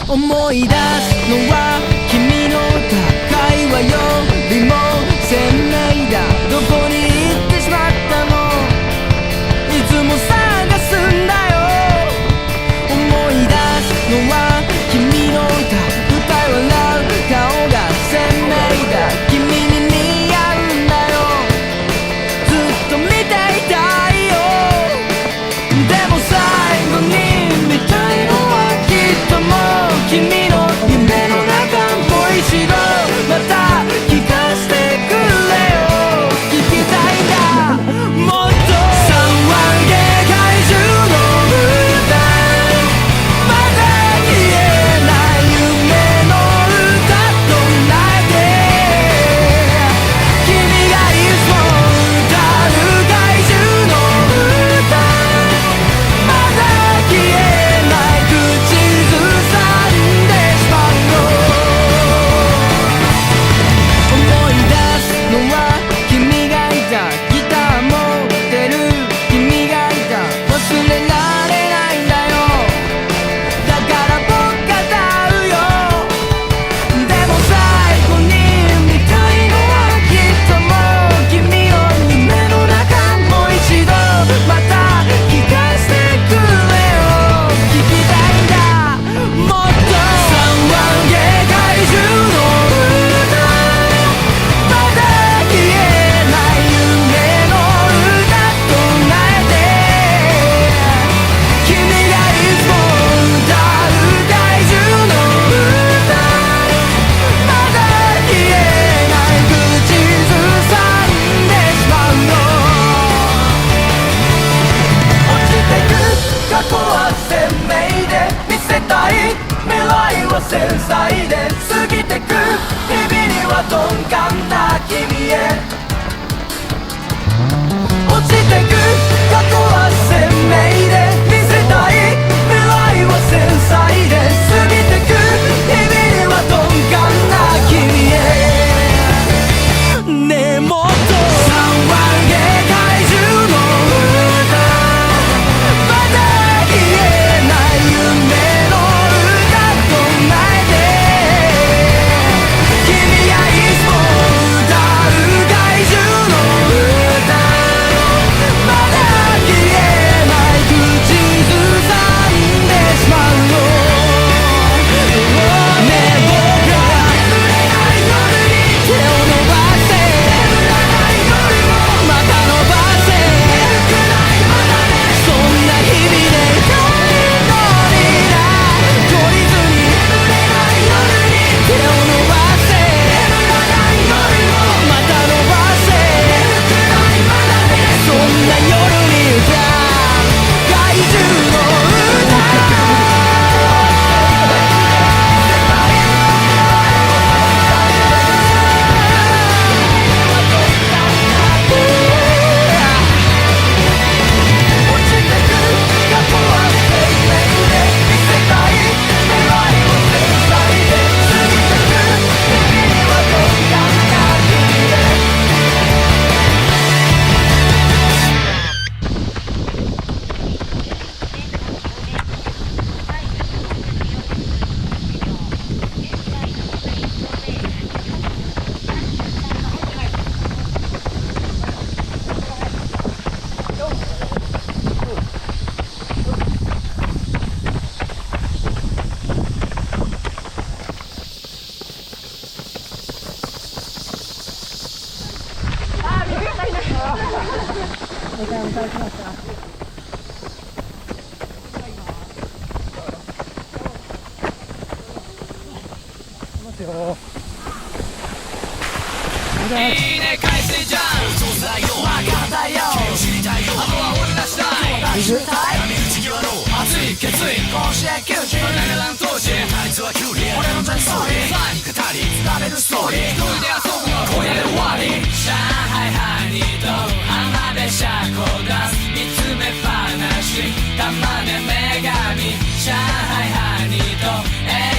思い出すのは君の会話よりも鮮明だ。どこに行ってしまったの、いつも探すんだよ。思い出すのは君の歌い笑う顔が鮮明だ。君に似合うんだよ、ずっと見ていたいよ。でも最後に見たいのはきっともう君の夢の中。もう一度また聞かせてくれよ、聞きたいんだもっと。3万芸怪獣の歌、まだ消えない夢の歌となって君がいつも歌う怪獣の歌、まだ消えない口ずさんでしまうの。思い出すのは君がいた、ギター持ってる君がいた、忘れられないんだよ。だから僕が歌うよ。でも最後に見たいのはきっともう君の夢の中。もう一度また聞かせてくれよ、聞きたいんだもっと。3万芸怪獣の歌、まだ消えない夢の歌となって君がいつも歌う怪獣の歌、まだ消えない口ずさんでしまうの。落ちてく過去は鮮明で見せたい未来は繊細で、過ぎてく日々には鈍感な君へ。落ちてく過去は鮮明で見せたい未来は繊細で、過ぎてく日々には鈍感な君へ。ねえもっと3万芸怪獣の歌、まだ消えない夢の歌となって君がいつも歌う怪獣の歌、まだ消えない口ずさんでしまうの。ねえ僕は眠れない夜に手を伸ばして、眠らない夜をまた伸ばして、眠くないまだね、そんな日々でいたいのにな。懲りずに眠れない夜に手を伸ばして、眠らない夜をまた伸ばして、眠くないまだね、そんな夜に歌う怪獣の歌。落ちてく過去は鮮明で見せたい未来は繊細で、過ぎてく日々には鈍感な君へ。いいね海水じゃん、そうだよ分かったよ、知りたいよ、あとは俺ら次第。波打ち際の熱い決意、甲子園球児バナナラン当時、あいつはキュウリ、俺のジャンストーリー、さあに語り継がれるストーリー、一人で遊ぶの今夜で終わり。上海ハニーと浜でシャコ出す、見つめっぱなし玉ね女神。上海ハニーと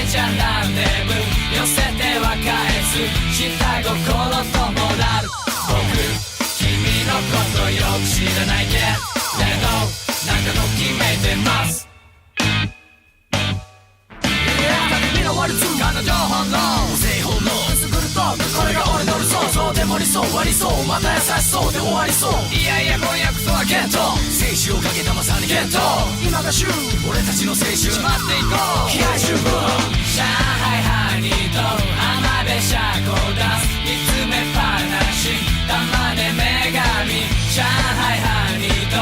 ちゃんランデブー、寄せては返す下心とモラル。僕君のことよく知らないけれど、なんかときめいてます。そう割りそうまた優しそうで終わりそういやいや婚約とはゲット青春をかけたまさにゲット今が旬俺たちの青春しまっていこう気合十分上海ハニーと浜辺車庫出す見つめっぱなしたまで女神上海ハニーと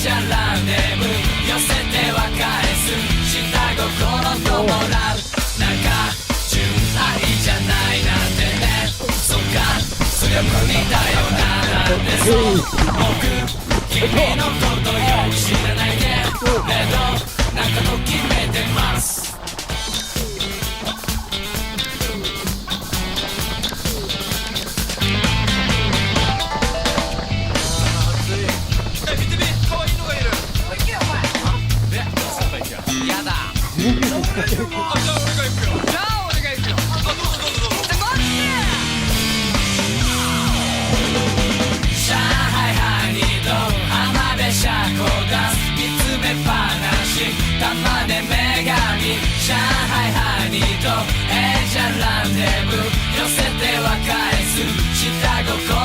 ちゃんランデブ寄せては返す下心ともらうなんか純愛じゃないなんてねそっかそりゃ無理だよななんてそう僕君のことよく知らないけれどなんかときめいてますやだじゃあ俺が行くよじゃあ俺が行くよどうぞどうぞどうぞ上海ハニーと浜辺車庫出す見つめっぱなしたまで女神上海ハニーとじゃランデブ寄せては返す下心